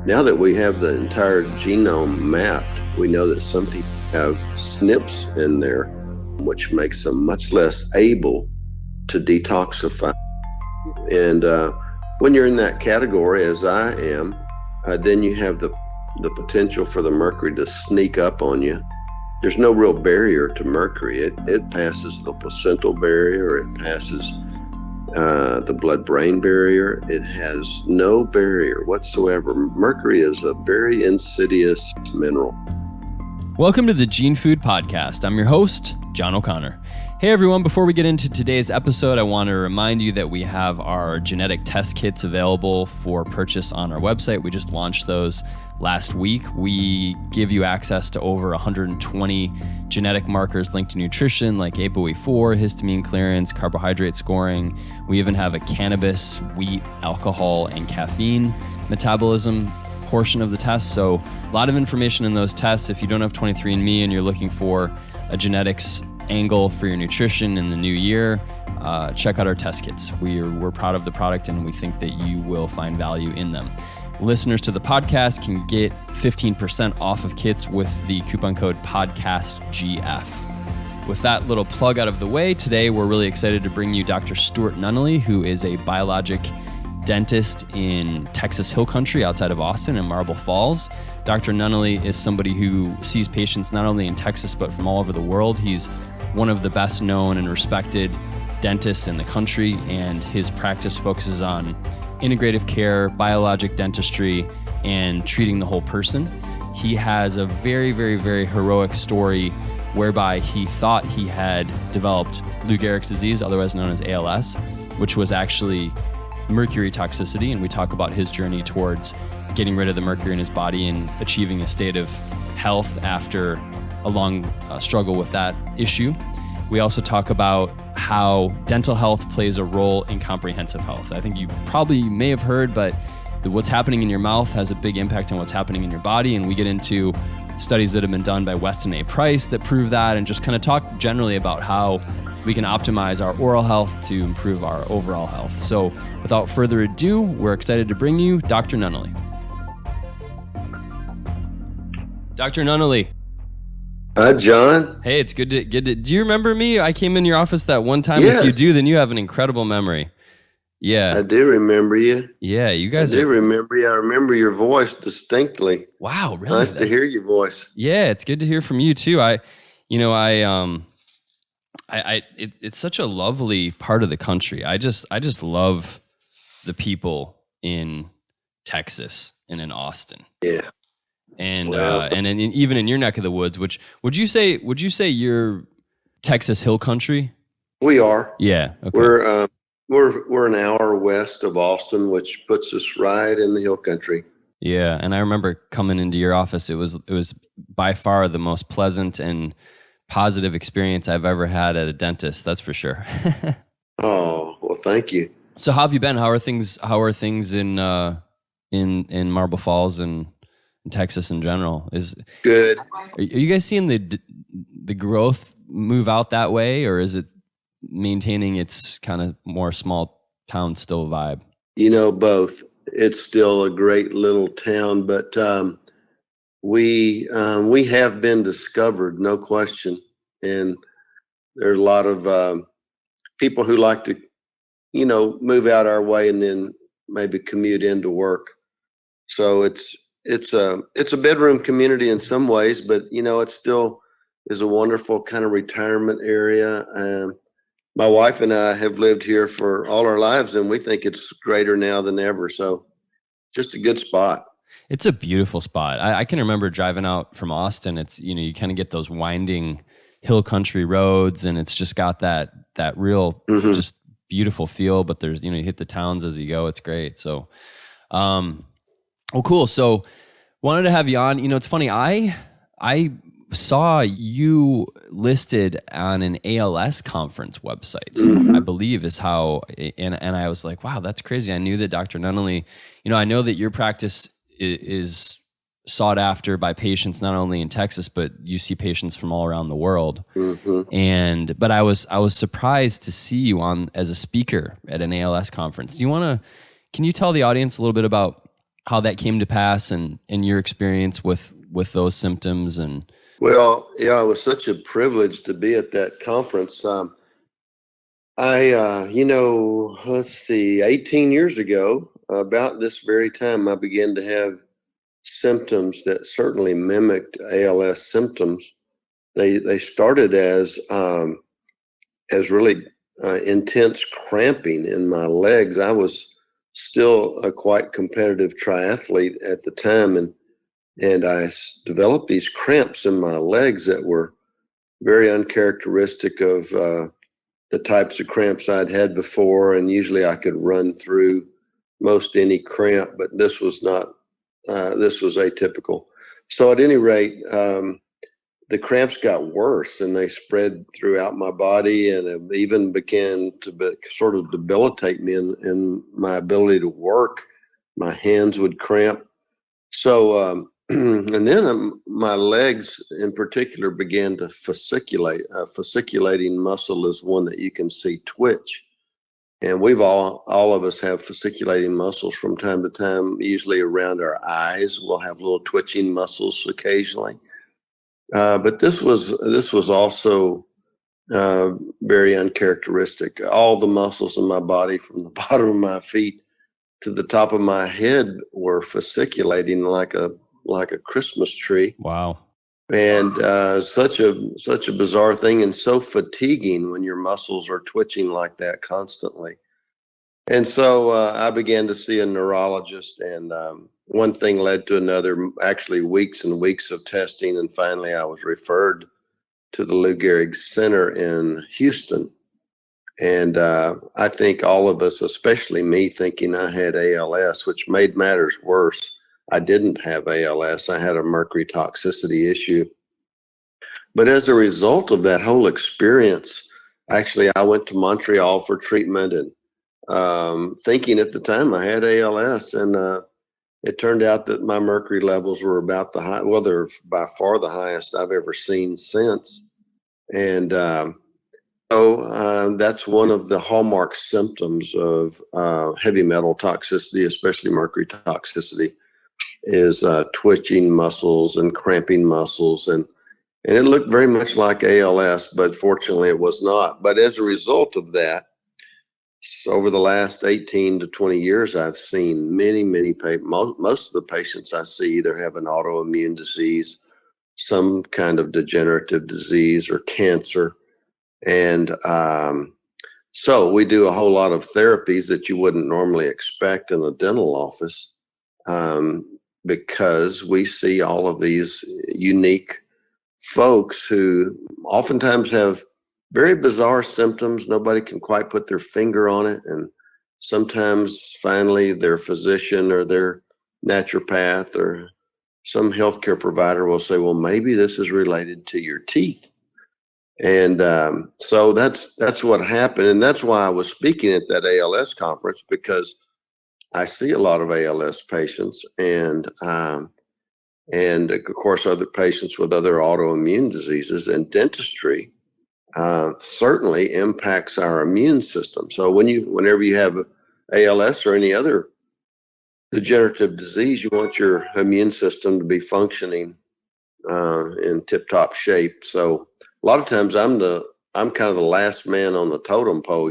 Now that we have the entire genome mapped, we know that some people have SNPs in there, which makes them much less able to detoxify. And when you're in that category, as I am, then you have the potential for the mercury to sneak up on you. There's no real barrier to mercury. It passes the placental barrier. It passes the blood-brain barrier. It has no barrier whatsoever. Mercury is a very insidious mineral. Welcome to the Gene Food Podcast. I'm your host, John O'Connor. Hey everyone, before we get into today's episode, I want to remind you that we have our genetic test kits available for purchase on our website. We just launched those last week. We give you access to over 120 genetic markers linked to nutrition like ApoE4, histamine clearance, carbohydrate scoring. We even have a cannabis, wheat, alcohol, and caffeine metabolism portion of the test. So a lot of information in those tests. If you don't have 23andMe and you're looking for a genetics angle for your nutrition in the new year, check out our test kits. We're proud of the product and we think that you will find value in them. Listeners to the podcast can get 15% off of kits with the coupon code PODCASTGF. With that little plug out of the way, today we're really excited to bring you Dr. Stuart Nunnally, who is a biologic dentist in Texas Hill Country outside of Austin and Marble Falls. Dr. Nunnally is somebody who sees patients not only in Texas but from all over the world. He's one of the best known and respected dentists in the country, and his practice focuses on integrative care, biologic dentistry, and treating the whole person. He has a very, very, very heroic story whereby he thought he had developed Lou Gehrig's disease, otherwise known as ALS, which was actually Mercury Toxicity, and we talk about his journey towards getting rid of the mercury in his body and achieving a state of health after a long struggle with that issue. We also talk about how dental health plays a role in comprehensive health. I think you probably may have heard, but what's happening in your mouth has a big impact on what's happening in your body, and we get into studies that have been done by Weston A that prove that, and just kind of talk generally about how we can optimize our oral health to improve our overall health. So without further ado, we're excited to bring you Dr. Nunnally. Dr. Nunnally. Hi, John. Hey, it's good to do you remember me? I came in your office that one time. Yes. If you do, then you have an incredible memory. Yeah. I do remember you. Yeah, you guys remember you. I remember your voice distinctly. Wow, really? Nice to hear your voice. Yeah, it's good to hear from you too. It's such a lovely part of the country. I just love the people in Texas and in Austin. Yeah. And even in your neck of the woods, which would you say you're Texas Hill Country? We are. Yeah. Okay. We're an hour west of Austin, which puts us right in the Hill Country. Yeah, and I remember coming into your office. It was by far the most pleasant and positive experience I've ever had at a dentist. That's for sure. Oh, well, thank you. So how have you been? How are things in Marble Falls and in Texas in general? Is good. Are you guys seeing the growth move out that way, or is it maintaining its kind of more small town still vibe? Both. It's still a great little town, but we have been discovered, no question. And there are a lot of people who like to, move out our way and then maybe commute into work. So it's a bedroom community in some ways, but it still is a wonderful kind of retirement area. My wife and I have lived here for all our lives, and we think it's greater now than ever. So just a good spot. It's a beautiful spot. I can remember driving out from Austin. It's, you kind of get those winding hill country roads, and it's just got that real just beautiful feel, but there's, you hit the towns as you go. It's great. So, well, cool. So wanted to have you on. It's funny. I saw you listed on an ALS conference website, I believe is how, and I was like, wow, that's crazy. I knew that Dr. Nunnally, I know that your practice is sought after by patients, not only in Texas, but you see patients from all around the world. But I was surprised to see you on as a speaker at an ALS conference. Can you tell the audience a little bit about how that came to pass and your experience with those symptoms? And Well, yeah, it was such a privilege to be at that conference. Let's see, 18 years ago, about this very time, I began to have symptoms that certainly mimicked ALS symptoms. They started as really intense cramping in my legs. I was still a quite competitive triathlete at the time, and developed these cramps in my legs that were very uncharacteristic of the types of cramps I'd had before. And usually I could run through most any cramp, but this was not. This was atypical. So at any rate, the cramps got worse and they spread throughout my body, and it even began to sort of debilitate me in my ability to work. My hands would cramp. So, and then my legs in particular began to fasciculate. Fasciculating muscle is one that you can see twitch. And all of us have fasciculating muscles from time to time, usually around our eyes. We'll have little twitching muscles occasionally. But this was also very uncharacteristic. All the muscles in my body, from the bottom of my feet to the top of my head, were fasciculating like a Christmas tree. wow. And such a bizarre thing, and so fatiguing when your muscles are twitching like that constantly. And so I began to see a neurologist, and one thing led to another, actually weeks and weeks of testing. And finally I was referred to the Lou Gehrig Center in Houston. And I think all of us, especially me, thinking I had ALS, which made matters worse. I didn't have ALS. I had a mercury toxicity issue. But as a result of that whole experience, actually, I went to Montreal for treatment, and thinking at the time I had ALS. And it turned out that my mercury levels were about they're by far the highest I've ever seen since. And that's one of the hallmark symptoms of heavy metal toxicity, especially mercury toxicity, is twitching muscles and cramping muscles. And it looked very much like ALS, but fortunately it was not. But as a result of that, over the last 18 to 20 years, I've seen many most of the patients I see either have an autoimmune disease, some kind of degenerative disease, or cancer. And so we do a whole lot of therapies that you wouldn't normally expect in a dental office, because we see all of these unique folks who oftentimes have very bizarre symptoms. Nobody can quite put their finger on it. And sometimes finally their physician or their naturopath or some healthcare provider will say, well, maybe this is related to your teeth. And so that's what happened. And that's why I was speaking at that ALS conference, because I see a lot of ALS patients, and of course other patients with other autoimmune diseases. And dentistry certainly impacts our immune system. So whenever you have ALS or any other degenerative disease, you want your immune system to be functioning in tip-top shape. So a lot of times I'm kind of the last man on the totem pole,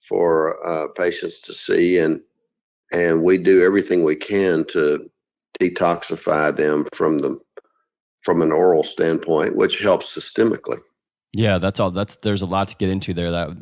for patients to see, and we do everything we can to detoxify them from an oral standpoint, which helps systemically. Yeah, there's a lot to get into there. That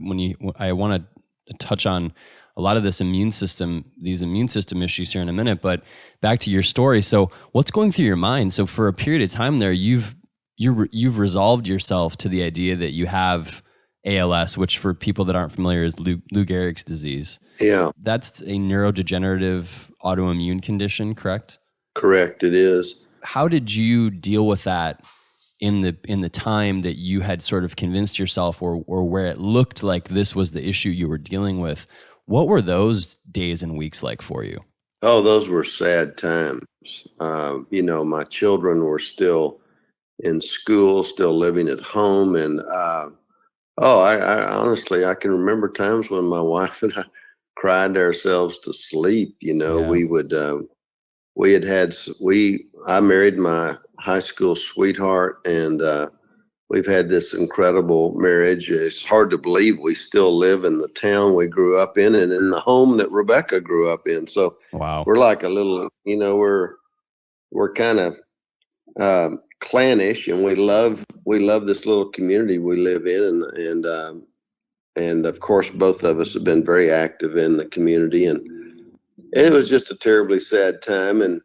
I want to touch on a lot of these immune system issues here in a minute, but back to your story. So what's going through your mind? So for a period of time there, you've resolved yourself to the idea that you have ALS, which for people that aren't familiar is Lou Gehrig's disease. Yeah. That's a neurodegenerative autoimmune condition, correct? Correct, it is. How did you deal with that in the time that you had sort of convinced yourself, or where it looked like this was the issue you were dealing with? What were those days and weeks like for you? Oh, those were sad times. My children were still in school, still living at home. And I honestly, I can remember times when my wife and I cried ourselves to sleep. Yeah. We would I married my high school sweetheart, and we've had this incredible marriage. It's hard to believe we still live in the town we grew up in and in the home that Rebecca grew up in. So Wow. we're like a little, we're kind of clannish, and we love this little community we live in, and of course both of us have been very active in the community, and it was just a terribly sad time, and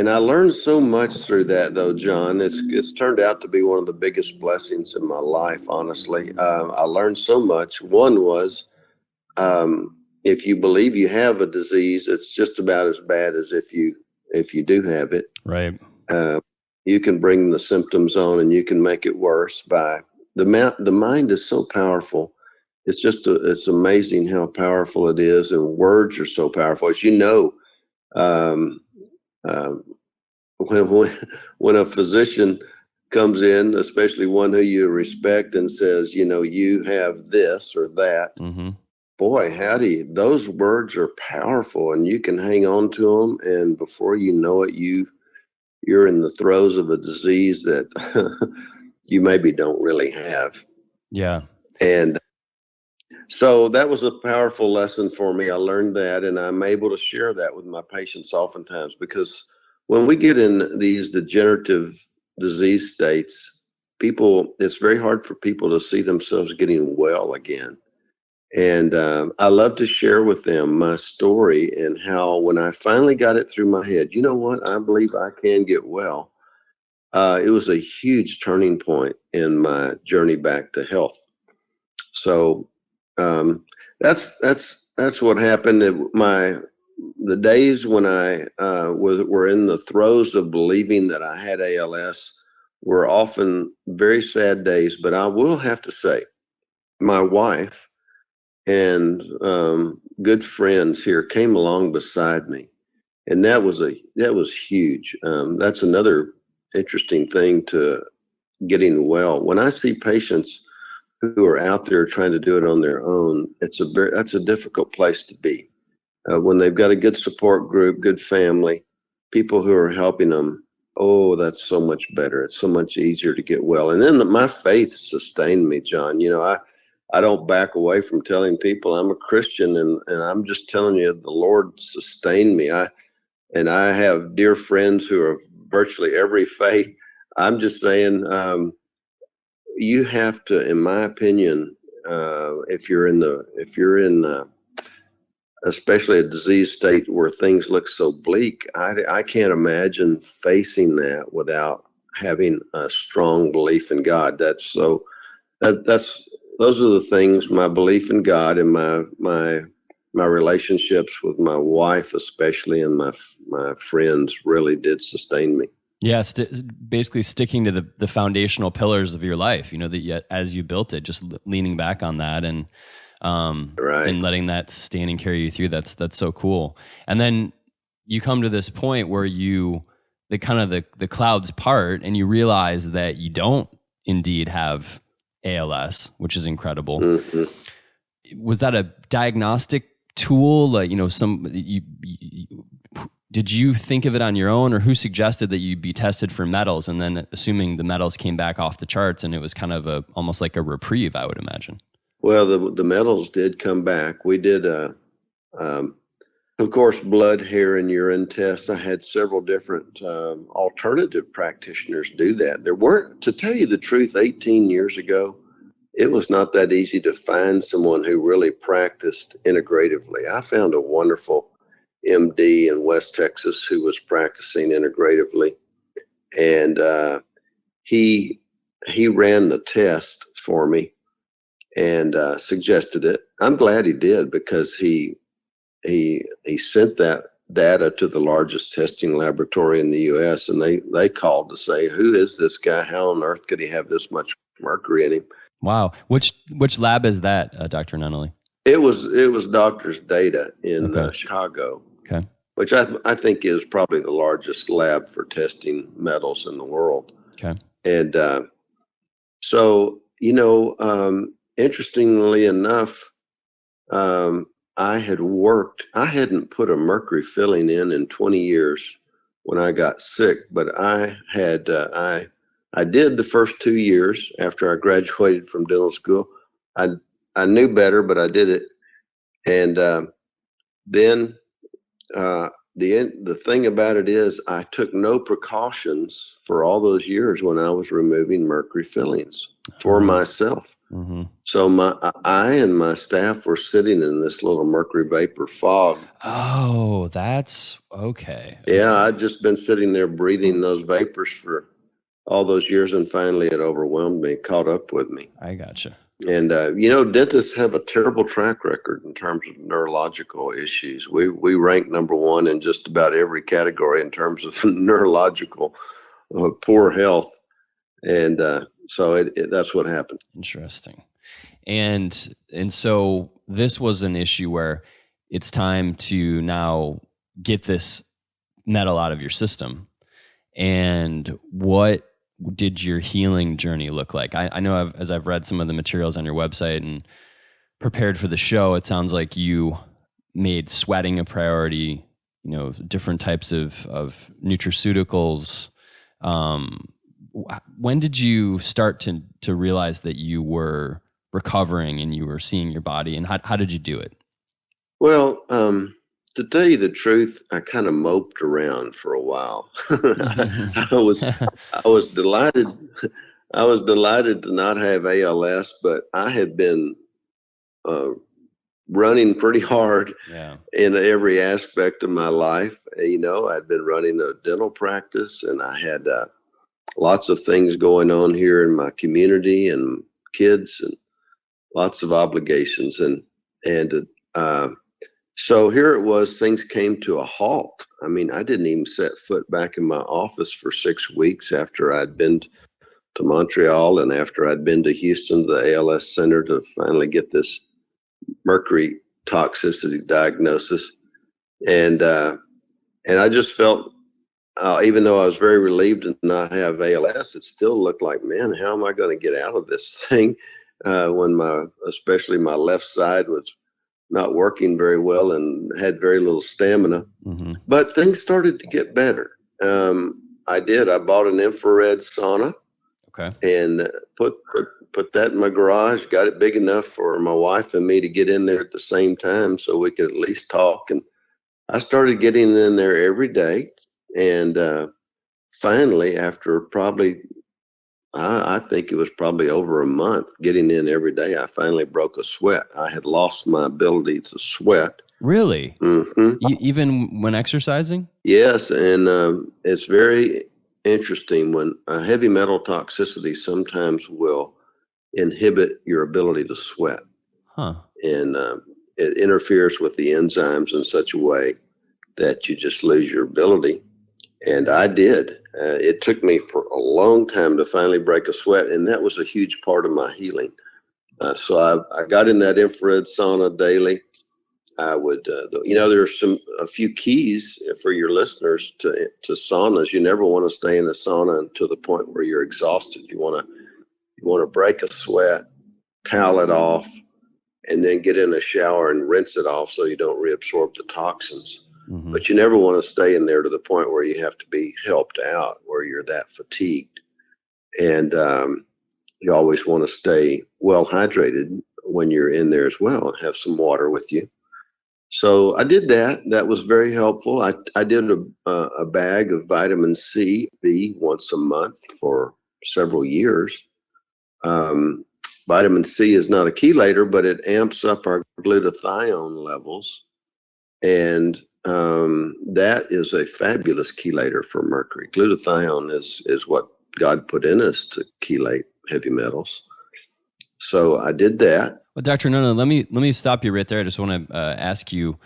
I learned so much through that, though, John. It's turned out to be one of the biggest blessings in my life, honestly. I learned so much. One was, if you believe you have a disease, it's just about as bad as if you do have it. Right. You can bring the symptoms on, and you can make it worse by the mind is so powerful. It's amazing how powerful it is, and words are so powerful. As you know, when a physician comes in, especially one who you respect, and says, you have this or that, Mm-hmm. boy, howdy, those words are powerful, and you can hang on to them, and before you know it, you're in the throes of a disease that you maybe don't really have. Yeah. And so that was a powerful lesson for me. I learned that, and I'm able to share that with my patients oftentimes, because when we get in these degenerative disease states, it's very hard for people to see themselves getting well again. And I love to share with them my story and how, when I finally got it through my head, you know what, I believe I can get well. It was a huge turning point in my journey back to health. So that's what happened. The days when I were in the throes of believing that I had ALS were often very sad days. But I will have to say, my wife and good friends here came along beside me, and that was huge. That's another interesting thing to getting well. When I see patients who are out there trying to do it on their own, that's a difficult place to be. When they've got a good support group, good family, people who are helping them, oh, that's so much better. It's so much easier to get well. And then my faith sustained me, John. I don't back away from telling people I'm a Christian, and I'm just telling you, the Lord sustained me. I have dear friends who are virtually every faith. I'm just saying, you have to, in my opinion, if you're in especially a disease state where things look so bleak, I can't imagine facing that without having a strong belief in God. Those are the things. My belief in God and my relationships with my wife, especially, and my friends, really did sustain me. Yeah, basically sticking to the foundational pillars of your life, that as you built it, just leaning back on that and Right. and letting that sustain and carry you through. That's so cool. And then you come to this point where the clouds part, and you realize that you don't indeed have ALS, which is incredible. Mm-hmm. Was that a diagnostic tool? Did you think of it on your own, or who suggested that you be tested for metals? And then, assuming the metals came back off the charts, and it was kind of almost like a reprieve, I would imagine. Well, the metals did come back. We did, of course, blood, hair, and urine tests. I had several different alternative practitioners do that. There weren't, to tell you the truth, 18 years ago, it was not that easy to find someone who really practiced integratively. I found a wonderful MD in West Texas who was practicing integratively, and he ran the test for me and suggested it. I'm glad he did, because he sent that data to the largest testing laboratory in the U.S. and they called to say, who is this guy? How on earth could he have this much mercury in him? Wow. Which lab is that, Dr. Nunnally? It was Doctor's Data in Okay. Chicago. Okay. Which I think is probably the largest lab for testing metals in the world. Okay. And interestingly enough, I hadn't put a mercury filling in 20 years when I got sick, but I had, I did the first 2 years after I graduated from dental school. I knew better, but I did it. And then the thing about it is I took no precautions for all those years when I was removing mercury fillings for myself. Mm-hmm. So I and my staff were sitting in this little mercury vapor fog. Oh, that's okay. Yeah, I'd just been sitting there breathing those vapors for all those years, and finally it overwhelmed me, caught up with me. I gotcha. And dentists have a terrible track record in terms of neurological issues. We rank number one in just about every category in terms of neurological poor health, and so that's what happened. Interesting. And so this was an issue where it's time to now get this metal out of your system. And what did your healing journey look like? I know as I've read some of the materials on your website and prepared for the show, it sounds like you made sweating a priority, different types of nutraceuticals. When did you start to realize that you were recovering and you were seeing your body, and how did you do it? Well, to tell you the truth, I kind of moped around for a while. I was delighted. I was delighted to not have ALS, but I had been running pretty hard in every aspect of my life. I'd been running a dental practice, and I had lots of things going on here in my community and kids and lots of obligations. So here it was, things came to a halt. I mean, I didn't even set foot back in my office for 6 weeks after I'd been to Montreal and after I'd been to Houston, the ALS Center, to finally get this mercury toxicity diagnosis. And I just felt, even though I was very relieved to not have ALS, it still looked like, man, how am I going to get out of this thing when especially my left side was not working very well and had very little stamina. Mm-hmm. But things started to get better. I bought an infrared sauna. Okay. And put that in my garage, got it big enough for my wife and me to get in there at the same time so we could at least talk. And I started getting in there every day. And finally, after probably, I think it was probably over a month getting in every day, I finally broke a sweat. I had lost my ability to sweat. Really? Mm-hmm. Even when exercising? Yes. And it's very interesting when heavy metal toxicity sometimes will inhibit your ability to sweat. Huh. And it interferes with the enzymes in such a way that you just lose your ability. And I did. It took me for a long time to finally break a sweat, and that was a huge part of my healing. So I got in that infrared sauna daily. I would, there's a few keys for your listeners to saunas. You never want to stay in the sauna to the point where you're exhausted. You want to break a sweat, towel it off, and then get in a shower and rinse it off so you don't reabsorb the toxins. Mm-hmm. But you never want to stay in there to the point where you have to be helped out, where you're that fatigued. And you always want to stay well hydrated when you're in there as well, and have some water with you. So I did that. That was very helpful. I did a bag of vitamin C, B once a month for several years. Vitamin C is not a chelator, but it amps up our glutathione levels. And that is a fabulous chelator for mercury. Glutathione is what God put in us to chelate heavy metals. So I did that. Well, Dr. Nunnally, let me stop you right there. I just want to ask you,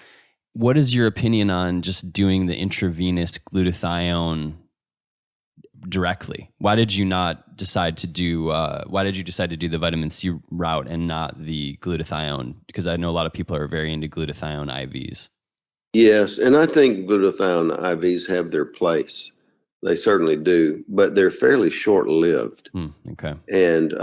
what is your opinion on just doing the intravenous glutathione directly? Why did you decide to do the vitamin C route and not the glutathione? Because I know a lot of people are very into glutathione IVs. Yes, and I think glutathione IVs have their place. They certainly do, but they're fairly short-lived. Okay. And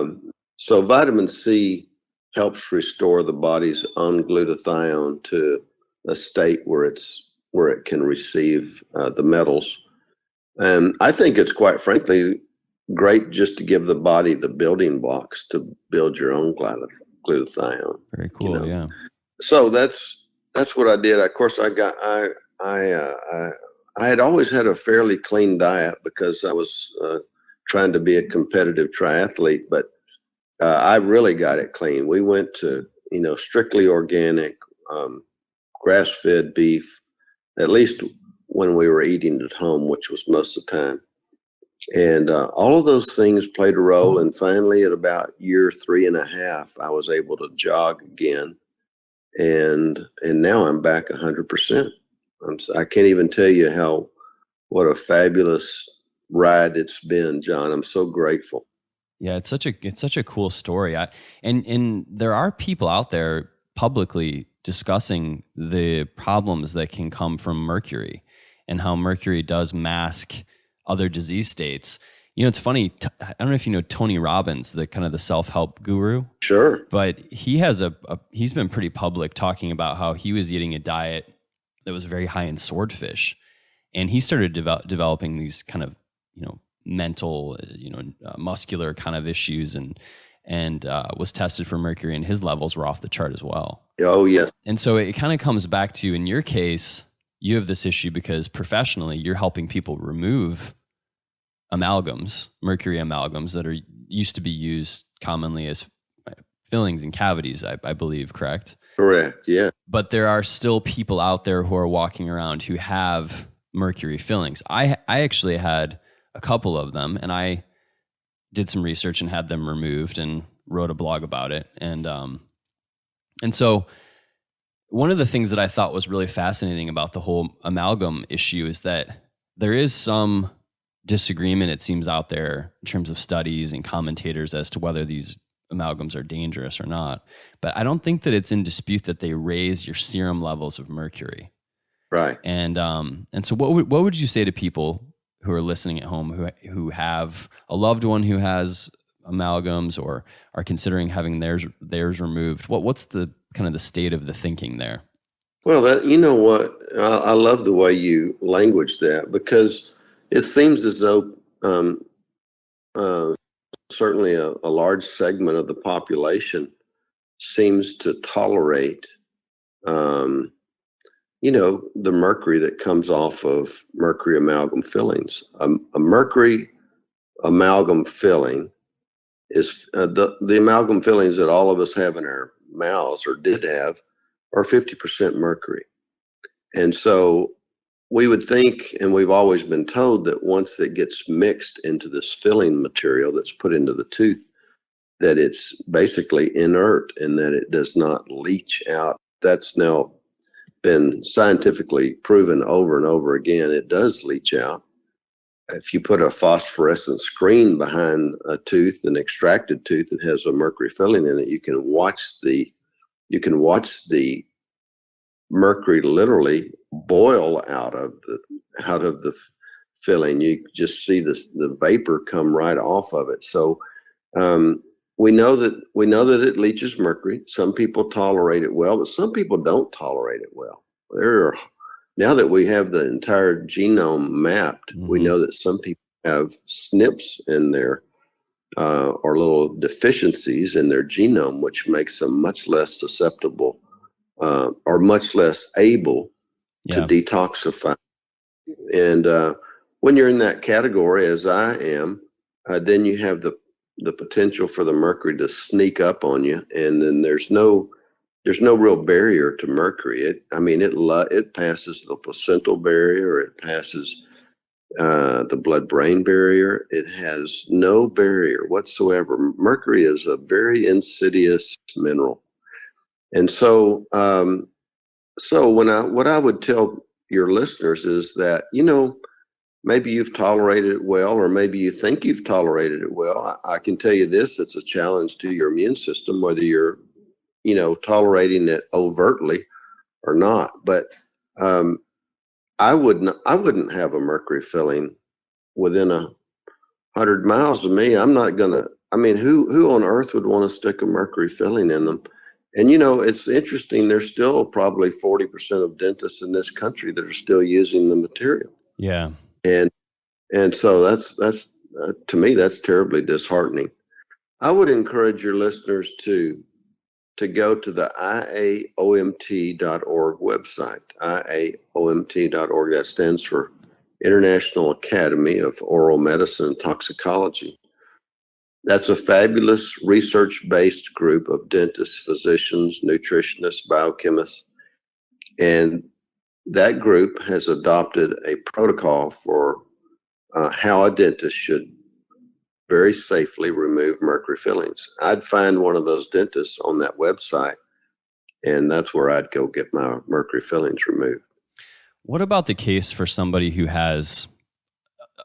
so vitamin C helps restore the body's own glutathione to a state where it can receive the metals. And I think it's quite frankly great just to give the body the building blocks to build your own glutathione. Very cool. Yeah. So that's what I did. Of course, I had always had a fairly clean diet because I was trying to be a competitive triathlete, but I really got it clean. We went to, strictly organic, grass-fed beef, at least when we were eating at home, which was most of the time. And all of those things played a role. And finally, at about year 3.5, I was able to jog again. And now I'm back 100%. I can't even tell you what a fabulous ride it's been, John. I'm so grateful. Yeah, it's such a cool story. And there are people out there publicly discussing the problems that can come from mercury and how mercury does mask other disease states. It's funny. I don't know if you know Tony Robbins, the self-help guru. Sure. But he's been pretty public talking about how he was eating a diet that was very high in swordfish, and he started developing these kind of mental, muscular kind of issues, and was tested for mercury, and his levels were off the chart as well. Oh yes. And so it kind of comes back to, in your case, you have this issue because professionally you're helping people remove amalgams, mercury amalgams that are used to be used commonly as fillings and cavities, I believe, correct? Correct, yeah. But there are still people out there who are walking around who have mercury fillings. I actually had a couple of them, and I did some research and had them removed and wrote a blog about it. And so one of the things that I thought was really fascinating about the whole amalgam issue is that there is some disagreement, it seems, out there in terms of studies and commentators as to whether these amalgams are dangerous or not. But I don't think that it's in dispute that they raise your serum levels of mercury. Right. And so what would you say to people who are listening at home who have a loved one who has amalgams or are considering having theirs removed? What's the kind of the state of the thinking there? Well, you know what? I love the way you language that, because it seems as though certainly a large segment of the population seems to tolerate, the mercury that comes off of mercury amalgam fillings. A mercury amalgam filling is the amalgam fillings that all of us have in our mouths or did have are 50% mercury. And so we would think, and we've always been told, that once it gets mixed into this filling material that's put into the tooth, that it's basically inert and that it does not leach out. That's now been scientifically proven over and over again. It does leach out. If you put a phosphorescent screen behind a tooth, an extracted tooth that has a mercury filling in it, you can watch the mercury literally boil out of the filling. You just see the vapor come right off of it. So we know that it leaches mercury. Some people tolerate it well, but some people don't tolerate it well. Now that we have the entire genome mapped, we know that some people have SNPs in there or little deficiencies in their genome, which makes them much less susceptible or much less able to detoxify. And when you're in that category, as I am, then you have the potential for the mercury to sneak up on you, and then there's no real barrier to mercury. It passes the placental barrier, it passes the blood-brain barrier. It has no barrier whatsoever. Mercury is a very insidious mineral. And so, what I would tell your listeners is that, maybe you've tolerated it well, or maybe you think you've tolerated it well. I can tell you this: it's a challenge to your immune system, whether you're, tolerating it overtly or not. But I wouldn't have a mercury filling within 100 miles of me. I'm not gonna. Who on earth would want to stick a mercury filling in them? And it's interesting. There's still probably 40% of dentists in this country that are still using the material. Yeah. And And so that's to me, that's terribly disheartening. I would encourage your listeners to go to the IAOMT.org website, IAOMT.org. That stands for International Academy of Oral Medicine and Toxicology. That's a fabulous research-based group of dentists, physicians, nutritionists, biochemists, and that group has adopted a protocol for how a dentist should very safely remove mercury fillings. I'd find one of those dentists on that website, and that's where I'd go get my mercury fillings removed. What about the case for somebody who has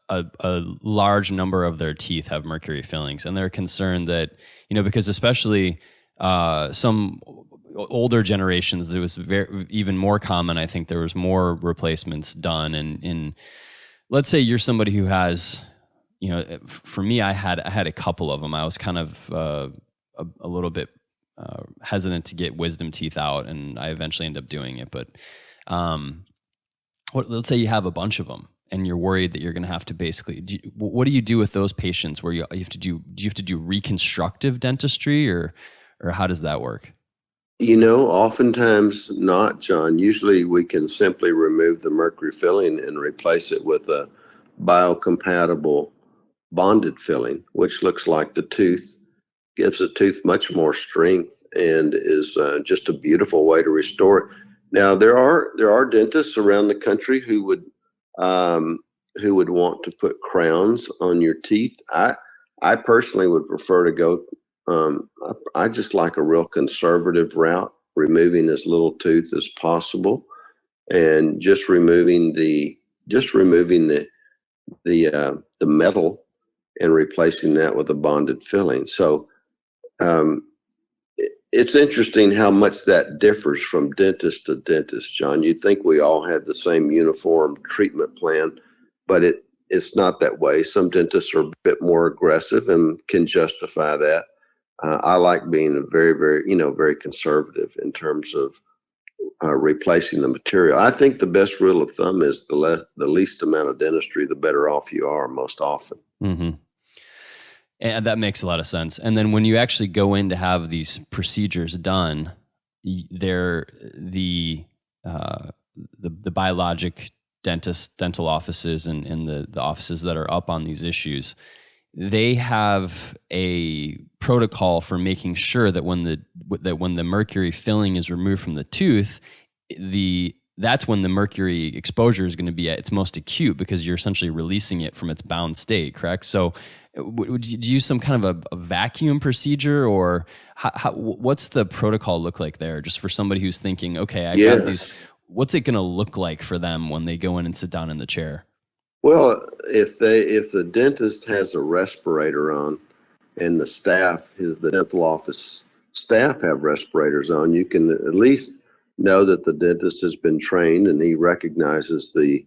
a large number of their teeth have mercury fillings, and they're concerned that, because especially some older generations, it was even more common. I think there was more replacements done. And let's say you're somebody who has, for me, I had a couple of them. I was kind of a little bit hesitant to get wisdom teeth out, and I eventually ended up doing it. But let's say you have a bunch of them, and you're worried that you're going to have to what do you do with those patients where you have to do reconstructive dentistry, or how does that work? Oftentimes not, John. Usually we can simply remove the mercury filling and replace it with a biocompatible bonded filling, which looks like the tooth, gives the tooth much more strength, and is just a beautiful way to restore it. Now, there are dentists around the country who would want to put crowns on your teeth. I personally would prefer to go. I just like a real conservative route, removing as little tooth as possible, and just removing the metal and replacing that with a bonded filling. So it's interesting how much that differs from dentist to dentist, John. You'd think we all had the same uniform treatment plan, but it's not that way. Some dentists are a bit more aggressive and can justify that. I like being very, very, very conservative in terms of replacing the material. I think the best rule of thumb is the least amount of dentistry, the better off you are most often. Mm-hmm. And that makes a lot of sense. And then when you actually go in to have these procedures done, the biologic dental offices and the offices that are up on these issues, they have a protocol for making sure that when the mercury filling is removed from the tooth, that's when the mercury exposure is going to be at its most acute, because you're essentially releasing it from its bound state, correct? So would you use some kind of a vacuum procedure, or what's the protocol look like there, just for somebody who's thinking, okay, I got these, what's it going to look like for them when they go in and sit down in the chair? Well, if the dentist has a respirator on, and the dental office staff have respirators on, you can at least know that the dentist has been trained and he recognizes the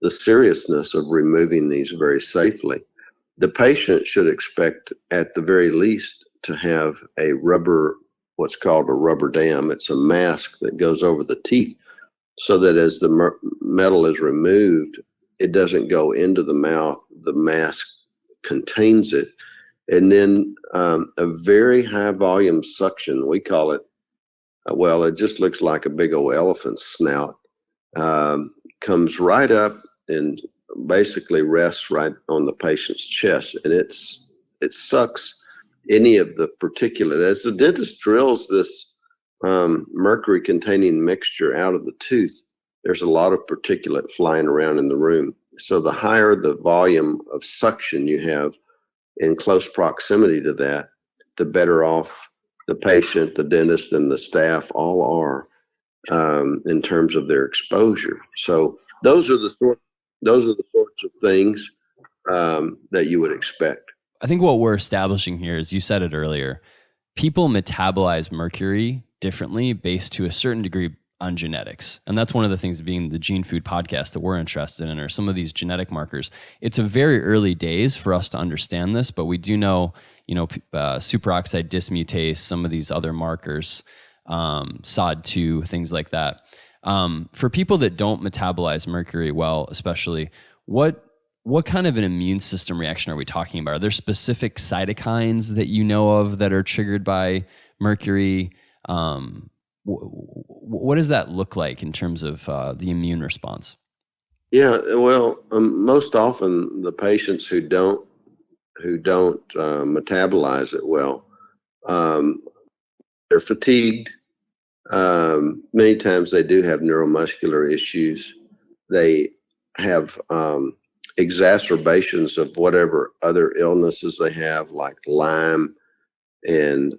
seriousness of removing these very safely. The patient should expect, at the very least, to have what's called a rubber dam. It's a mask that goes over the teeth, so that as the metal is removed, it doesn't go into the mouth. The mask contains it. And then a very high volume suction, we call it, it just looks like a big old elephant's snout, comes right up and basically rests right on the patient's chest. And it sucks any of the particulate. As the dentist drills this mercury containing mixture out of the tooth, there's a lot of particulate flying around in the room. So the higher the volume of suction you have in close proximity to that, the better off the patient, the dentist, and the staff all are in terms of their exposure. So those are the sorts of things that you would expect. I think what we're establishing here is, you said it earlier, people metabolize mercury differently based to a certain degree on genetics. And that's one of the things, being the Gene Food podcast, that we're interested in, are some of these genetic markers. It's a very early days for us to understand this, but we do know, superoxide dismutase, some of these other markers, SOD2, things like that. For people that don't metabolize mercury well, especially, what what kind of an immune system reaction are we talking about? Are there specific cytokines that you know of that are triggered by mercury? What does that look like in terms of the immune response? Yeah, well, most often the patients who don't metabolize it well, um, they're fatigued. Many times they do have neuromuscular issues. They have exacerbations of whatever other illnesses they have, like Lyme, and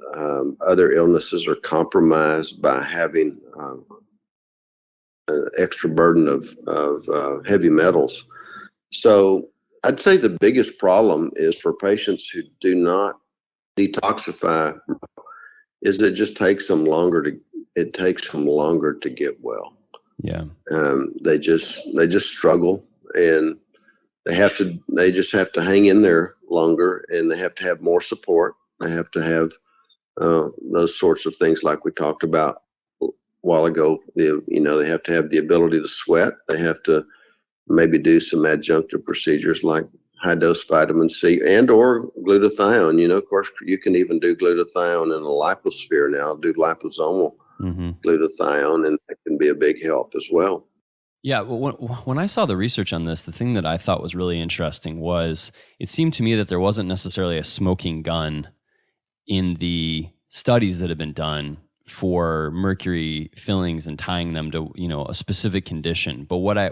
other illnesses are compromised by having an extra burden of heavy metals. So I'd say the biggest problem is for patients who do not detoxify is it just takes them longer to get well. Yeah. They just struggle, and they just have to hang in there longer, and they have to have more support. They have to have those sorts of things like we talked about a while ago. They have to have the ability to sweat. They have to maybe do some adjunctive procedures like high dose vitamin C and or glutathione. Of course, you can even do glutathione in the liposphere now, do liposomal glutathione, and that can be a big help as well. Yeah, well, when I saw the research on this, the thing that I thought was really interesting was it seemed to me that there wasn't necessarily a smoking gun in the studies that have been done for mercury fillings and tying them to a specific condition. But what I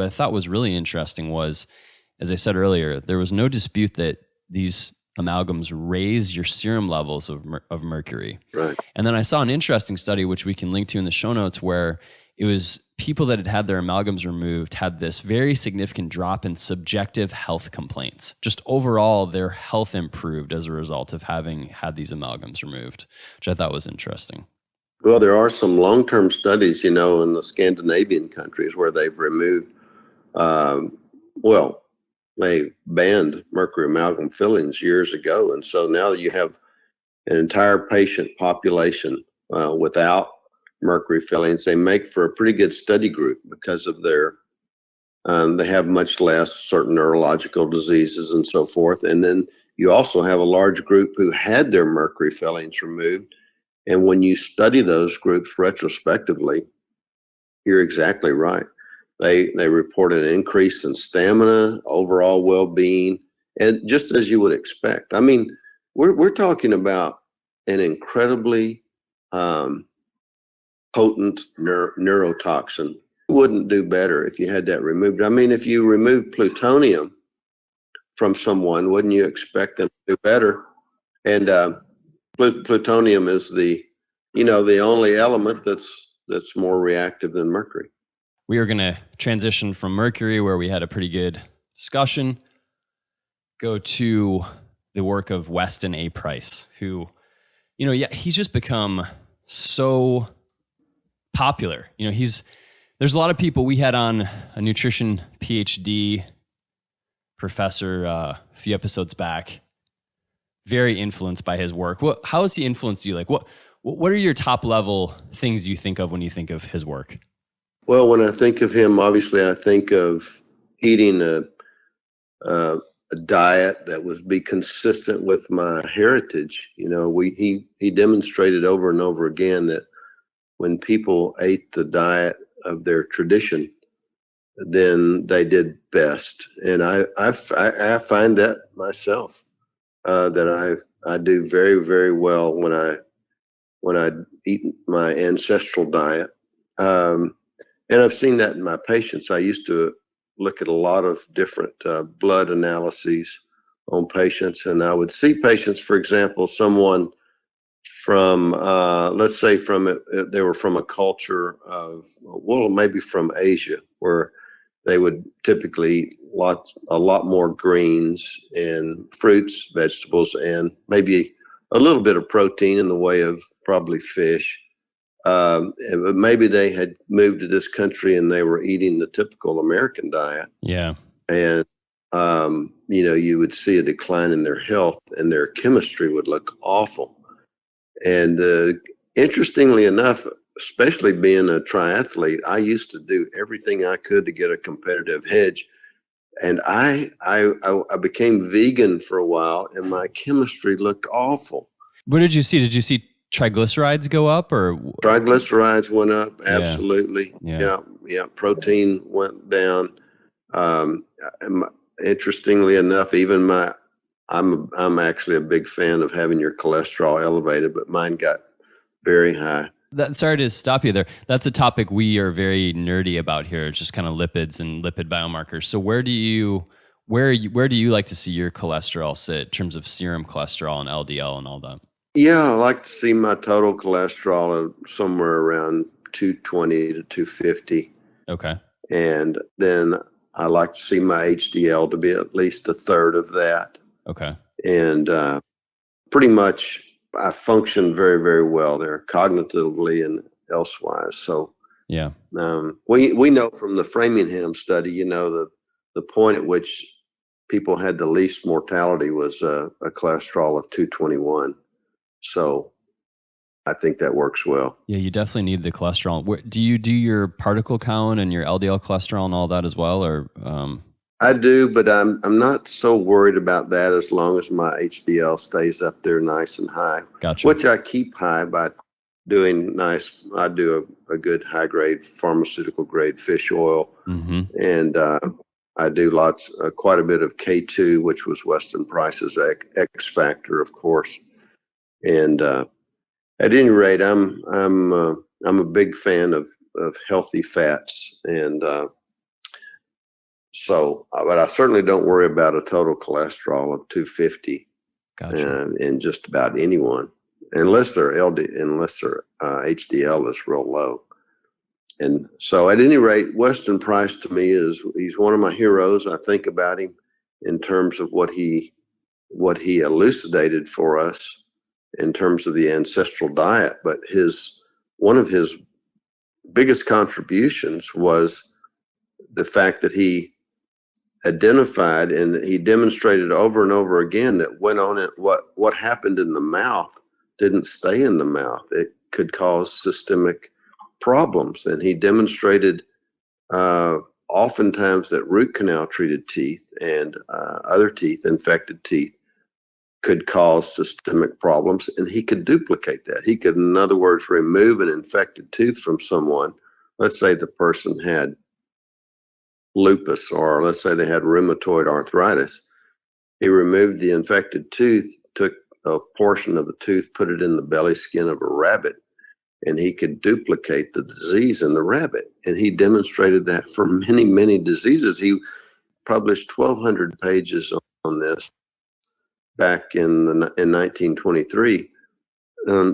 thought was really interesting was, as I said earlier, there was no dispute that these amalgams raise your serum levels of mercury. Right. And then I saw an interesting study, which we can link to in the show notes, where it was people that had their amalgams removed had this very significant drop in subjective health complaints. Just overall, their health improved as a result of having had these amalgams removed, which I thought was interesting. Well, there are some long-term studies, in the Scandinavian countries where they've removed, they banned mercury amalgam fillings years ago. And so now you have an entire patient population without mercury fillings. They make for a pretty good study group because of they have much less certain neurological diseases and so forth. And then you also have a large group who had their mercury fillings removed. And when you study those groups retrospectively, you're exactly right. They report an increase in stamina, overall well-being, and just as you would expect. I mean, we're talking about an incredibly potent neurotoxin. You wouldn't do better if you had that removed. I mean, if you remove plutonium from someone, wouldn't you expect them to do better? And plutonium is the only element that's more reactive than mercury. We are going to transition from mercury, where we had a pretty good discussion, go to the work of Weston A. Price, who, he's just become so popular. There's a lot of people. We had on a nutrition PhD professor a few episodes back, very influenced by his work. How has he influenced you? Like, what are your top level things you think of when you think of his work? Well, when I think of him, obviously I think of eating a diet that would be consistent with my heritage. He demonstrated over and over again that when people ate the diet of their tradition, then they did best. And I find that myself, that I do very, very well when I eat my ancestral diet. And I've seen that in my patients. I used to look at a lot of different blood analyses on patients, and I would see patients, for example, someone from, let's say they were from a culture of, maybe from Asia, where they would typically eat a lot more greens and fruits, vegetables, and maybe a little bit of protein in the way of probably fish. Maybe they had moved to this country and they were eating the typical American diet. Yeah. And, you would see a decline in their health and their chemistry would look awful. And interestingly enough, especially being a triathlete, I used to do everything I could to get a competitive edge. And I became vegan for a while, and my chemistry looked awful. What did you see? Did you see triglycerides go up, or Triglycerides went up, Yeah. absolutely. Yeah. Yeah. Protein went down. Interestingly enough, even I'm actually a big fan of having your cholesterol elevated, but mine got very high. Sorry to stop you there. That's a topic we are very nerdy about here. It's just kind of lipids and lipid biomarkers. So where do you like to see your cholesterol sit in terms of serum cholesterol and LDL and all that? Yeah, I like to see my total cholesterol somewhere around 220 to 250. Okay. And then I like to see my HDL to be at least a third of that. Okay. And pretty much I function very, very well there, cognitively and elsewise. So yeah, we know from the Framingham study, the point at which people had the least mortality was a cholesterol of 221. So I think that works well. Yeah, you definitely need the cholesterol. Do you do your particle count and your LDL cholesterol and all that as well, or? I do, but I'm not so worried about that as long as my HDL stays up there nice and high. Gotcha. Which I keep high by doing I do a good high grade pharmaceutical grade fish oil. Mm-hmm. And I do quite a bit of K2, which was Weston Price's X factor, of course. And at any rate, I'm a big fan of healthy fats, and but I certainly don't worry about a total cholesterol of 250. Gotcha. In just about anyone, unless their HDL is real low. And so, at any rate, Weston Price to me he's one of my heroes. I think about him in terms of what he elucidated for us in terms of the ancestral diet. But one of his biggest contributions was the fact that he identified and he demonstrated over and over again that what happened in the mouth didn't stay in the mouth. It could cause systemic problems. And he demonstrated oftentimes that root canal treated teeth and other teeth, infected teeth, could cause systemic problems, and he could duplicate that. He could, in other words, remove an infected tooth from someone. Let's say the person had lupus, or let's say they had rheumatoid arthritis. He removed the infected tooth, took a portion of the tooth, put it in the belly skin of a rabbit, and he could duplicate the disease in the rabbit. And he demonstrated that for many, many diseases. He published 1,200 pages on this back in 1923,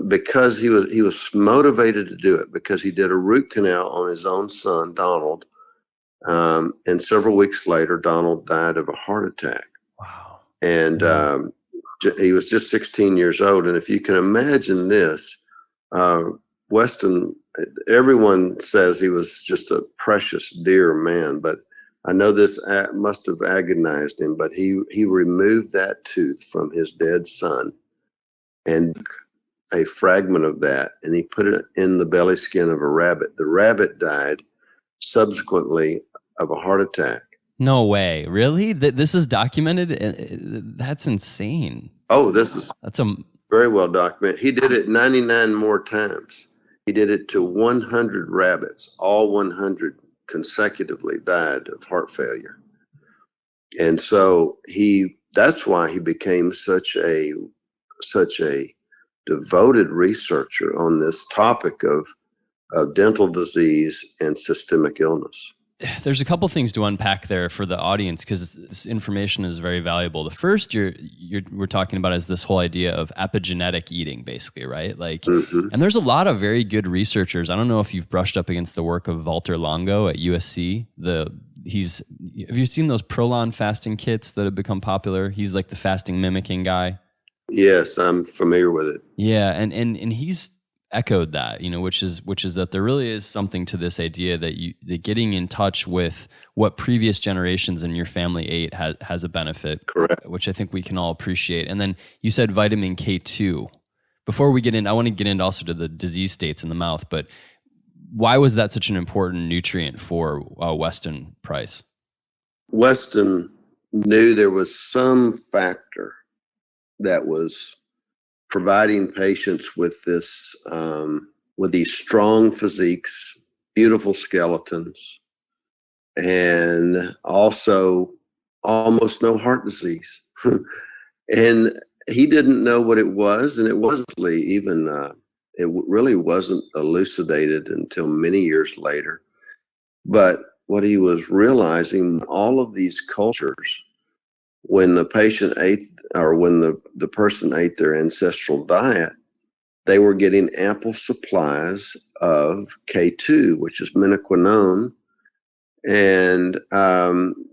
because he was motivated to do it, because he did a root canal on his own son, Donald. And several weeks later, Donald died of a heart attack. Wow. And he was just 16 years old. And if you can imagine this, Weston, everyone says he was just a precious, dear man, but I know this must have agonized him, but he removed that tooth from his dead son and a fragment of that, and he put it in the belly skin of a rabbit. The rabbit died subsequently of a heart attack. No way. Really? This is documented? That's insane. Oh, that's very well documented. He did it 99 more times. He did it to 100 rabbits. All 100 consecutively died of heart failure. And so that's why he became such a devoted researcher on this topic of dental disease and systemic illness. There's a couple things to unpack there for the audience, because this information is very valuable. The first we're talking about is this whole idea of epigenetic eating, basically, right? Like, and there's a lot of very good researchers. I don't know if you've brushed up against the work of Walter Longo at USC. Have you seen those Prolon fasting kits that have become popular? He's like the fasting mimicking guy. Yes, I'm familiar with it. Yeah, and he's echoed that, which is that there really is something to this idea that getting in touch with what previous generations in your family ate has a benefit. Correct. Which I think we can all appreciate. And then you said vitamin K2. Before we get in, I want to get into also to the disease states in the mouth, but why was that such an important nutrient for Weston Price? Weston knew there was some factor that was providing patients with this, with these strong physiques, beautiful skeletons, and also almost no heart disease. And he didn't know what it was, and it wasn't even, it really wasn't elucidated until many years later. But what he was realizing, all of these cultures, when the patient ate, or when the person ate their ancestral diet, they were getting ample supplies of K2, which is minoquinone. And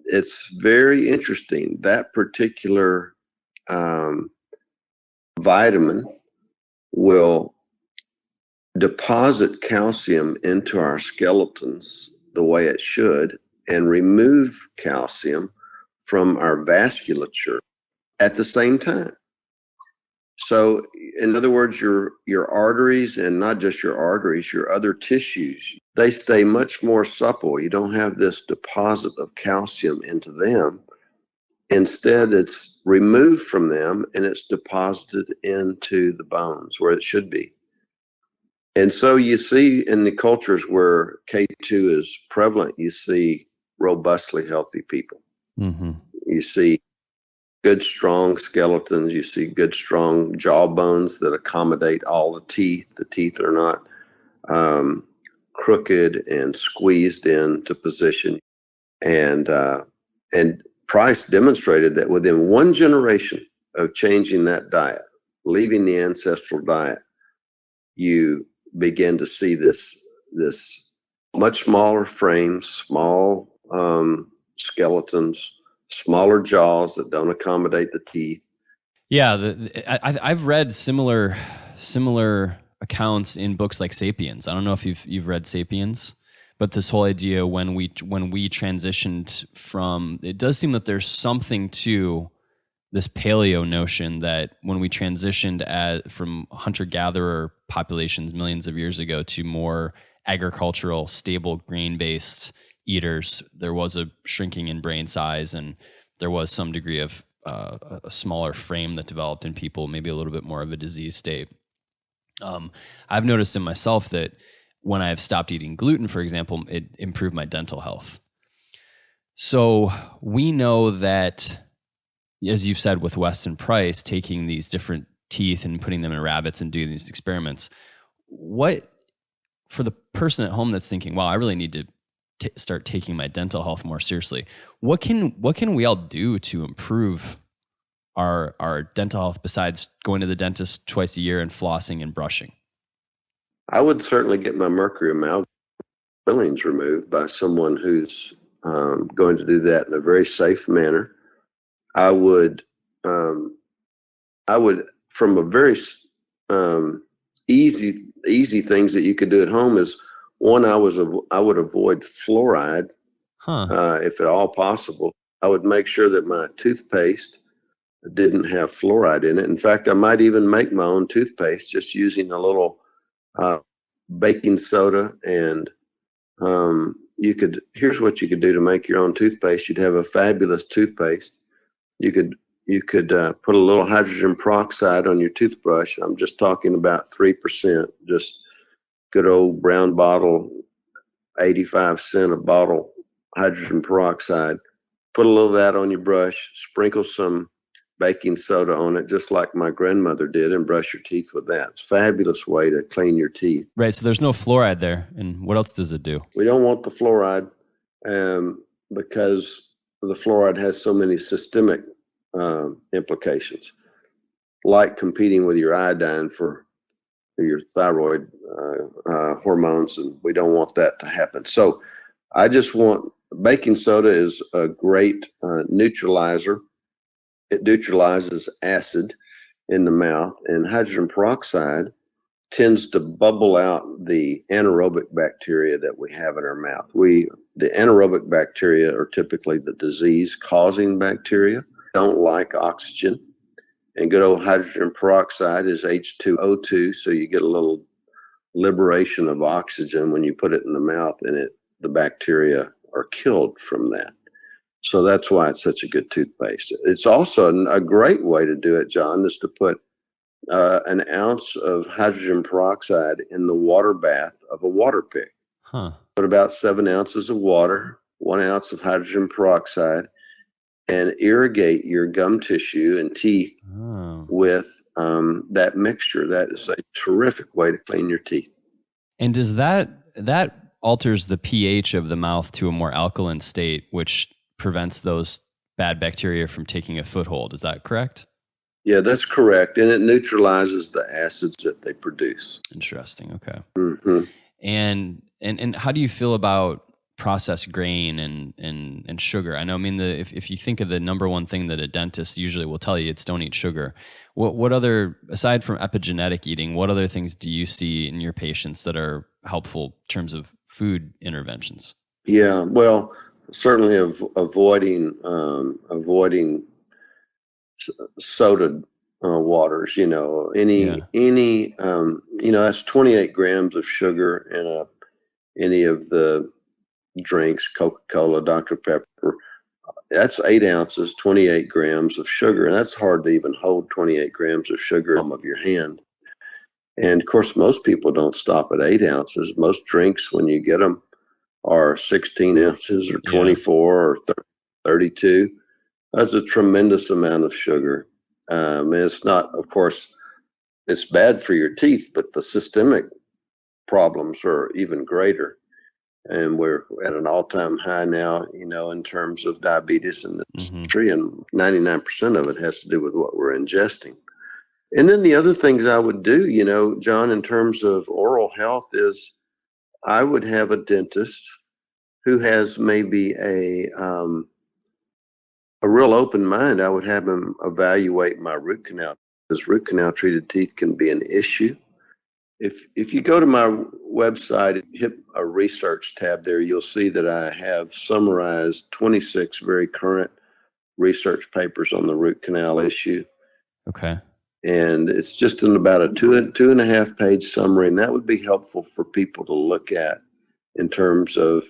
it's very interesting. That particular vitamin will deposit calcium into our skeletons the way it should and remove calcium from our vasculature at the same time. So in other words, your arteries, and not just your arteries, your other tissues, they stay much more supple. You don't have this deposit of calcium into them. Instead, it's removed from them and it's deposited into the bones where it should be. And so you see in the cultures where K2 is prevalent, you see robustly healthy people. Mm-hmm. You see good, strong skeletons. You see good, strong jawbones that accommodate all the teeth. The teeth are not crooked and squeezed into position. And Price demonstrated that within one generation of changing that diet, leaving the ancestral diet, you begin to see this much smaller frames, small skeletons, smaller jaws that don't accommodate the teeth. Yeah, I've read similar accounts in books like *Sapiens*. I don't know if you've read *Sapiens*, but this whole idea when we transitioned from, it does seem that there's something to this paleo notion that when we transitioned from hunter-gatherer populations millions of years ago to more agricultural, stable, grain-based eaters, there was a shrinking in brain size, and there was some degree of a smaller frame that developed in people, maybe a little bit more of a disease state. I've noticed in myself that when I've stopped eating gluten, for example, it improved my dental health. So we know that, as you've said with Weston Price, taking these different teeth and putting them in rabbits and doing these experiments, what, for the person at home that's thinking, wow, I really need to start taking my dental health more seriously, what can we all do to improve our dental health besides going to the dentist twice a year and flossing and brushing? I would certainly get my mercury amalgam fillings removed by someone who's going to do that in a very safe manner. I would, from a very easy things that you could do at home is, one, I would avoid fluoride if at all possible. I would make sure that my toothpaste didn't have fluoride in it. In fact, I might even make my own toothpaste just using a little baking soda, and here's what you could do to make your own toothpaste. You'd have a fabulous toothpaste. You could put a little hydrogen peroxide on your toothbrush. I'm just talking about 3%, just good old brown bottle, 85 cents a bottle hydrogen peroxide. Put a little of that on your brush, sprinkle some baking soda on it, just like my grandmother did, and brush your teeth with that. It's a fabulous way to clean your teeth. Right, so there's no fluoride there. And what else does it do? We don't want the fluoride because the fluoride has so many systemic implications, like competing with your iodine for your thyroid hormones, and we don't want that to happen. So I just want, baking soda is a great neutralizer. It neutralizes acid in the mouth, and hydrogen peroxide tends to bubble out the anaerobic bacteria that we have in our mouth. The anaerobic bacteria are typically the disease-causing bacteria, don't like oxygen. And good old hydrogen peroxide is H2O2, so you get a little liberation of oxygen when you put it in the mouth, and the bacteria are killed from that. So that's why it's such a good toothpaste. It's also a great way to do it, John, is to put an ounce of hydrogen peroxide in the water bath of a water pick. Huh. Put about 7 ounces of water, 1 ounce of hydrogen peroxide, and irrigate your gum tissue and teeth with that mixture. That is a terrific way to clean your teeth. And does that alters the pH of the mouth to a more alkaline state, which prevents those bad bacteria from taking a foothold. Is that correct? Yeah, that's correct. And it neutralizes the acids that they produce. Interesting. Okay. Mm-hmm. And how do you feel about processed grain and sugar? I know, if you think of the number one thing that a dentist usually will tell you, it's don't eat sugar. What other, aside from epigenetic eating, what other things do you see in your patients that are helpful in terms of food interventions? Yeah, well, certainly avoiding soda waters. That's 28 grams of sugar in any of the drinks, Coca-Cola, Dr Pepper. That's 8 ounces, 28 grams of sugar, and that's hard to even hold 28 grams of sugar in the palm of your hand. And of course, most people don't stop at 8 ounces. Most drinks, when you get them, are 16 ounces or 24 or 32. That's a tremendous amount of sugar. And it's not, of course, it's bad for your teeth, but the systemic problems are even greater. And we're at an all-time high now, in terms of diabetes in this country, and 99% of it has to do with what we're ingesting. And then the other things I would do, John, in terms of oral health, is I would have a dentist who has maybe a real open mind. I would have him evaluate my root canal, because root canal treated teeth can be an issue. If you go to my website and hit a research tab there, you'll see that I have summarized 26 very current research papers on the root canal issue. Okay. And it's just in about a two and a half page summary. And that would be helpful for people to look at in terms of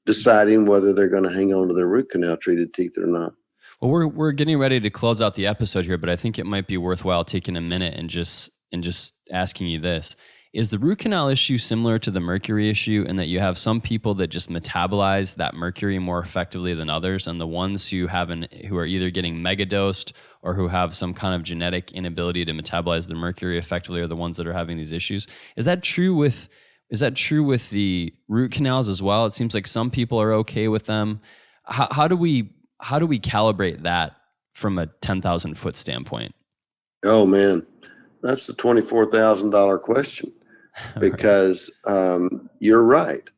deciding whether they're going to hang on to their root canal treated teeth or not. Well, we're getting ready to close out the episode here, but I think it might be worthwhile taking a minute and just asking you this. Is the root canal issue similar to the mercury issue in that you have some people that just metabolize that mercury more effectively than others, and the ones who are either getting megadosed or who have some kind of genetic inability to metabolize the mercury effectively are the ones that are having these issues? Is that true with the root canals as well? It seems like some people are okay with them. How do we calibrate that from a 10,000 foot standpoint? Oh man, that's the $24,000 question, because you're right.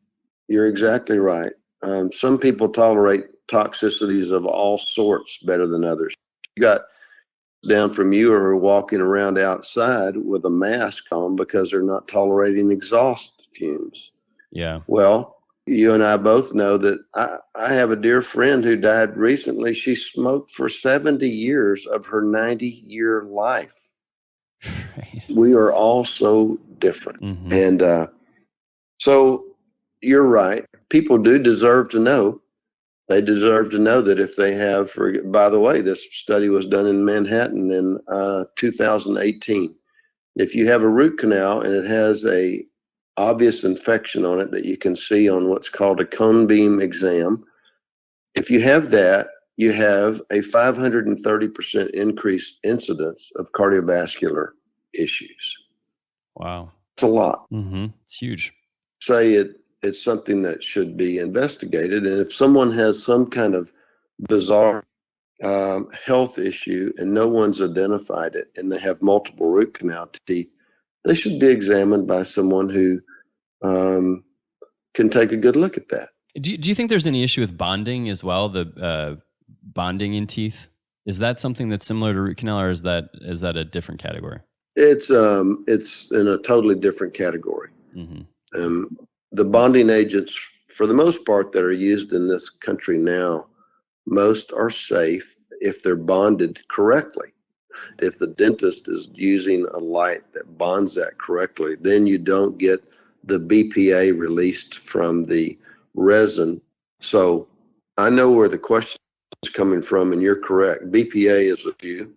You're exactly right. Some people tolerate toxicities of all sorts better than others. You got down from you who are walking around outside with a mask on because they're not tolerating exhaust fumes. Yeah. Well, you and I both know that I have a dear friend who died recently. She smoked for 70 years of her 90-year life. Right. We are all so different. Mm-hmm. And so you're right. People do deserve to know. They deserve to know that if they have, by the way, this study was done in Manhattan in 2018. If you have a root canal and it has a obvious infection on it that you can see on what's called a cone beam exam, if you have that, you have a 530% increased incidence of cardiovascular issues. Wow. It's a lot. Mm-hmm. It's huge. Say it's something that should be investigated. And if someone has some kind of bizarre health issue and no one's identified it, and they have multiple root canal teeth, they should be examined by someone who can take a good look at that. Do you think there's any issue with bonding as well? The bonding in teeth, is that something that's similar to root canal, or is that a different category? It's in a totally different category. Mm-hmm. The bonding agents, for the most part, that are used in this country now, most are safe if they're bonded correctly. If the dentist is using a light that bonds that correctly, then you don't get the BPA released from the resin. So I know where the question coming from, and you're correct. BPA is a few.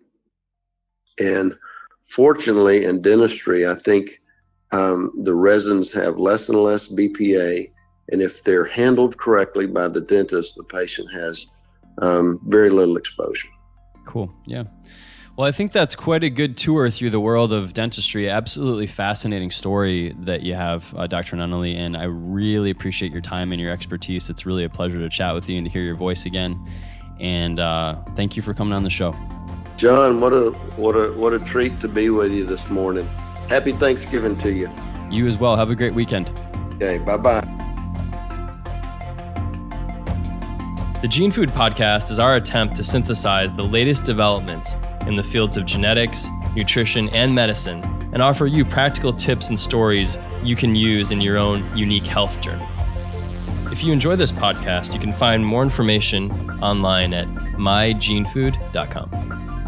And fortunately, in dentistry, I think the resins have less and less BPA. And if they're handled correctly by the dentist, the patient has very little exposure. Cool. Yeah. Well, I think that's quite a good tour through the world of dentistry. Absolutely fascinating story that you have, Dr. Nunnally, and I really appreciate your time and your expertise. It's really a pleasure to chat with you and to hear your voice again. And thank you for coming on the show. John, what a treat to be with you this morning. Happy Thanksgiving to you. You as well. Have a great weekend. Okay, bye-bye. The Gene Food Podcast is our attempt to synthesize the latest developments in the fields of genetics, nutrition, and medicine, and offer you practical tips and stories you can use in your own unique health journey. If you enjoy this podcast, you can find more information online at mygenefood.com.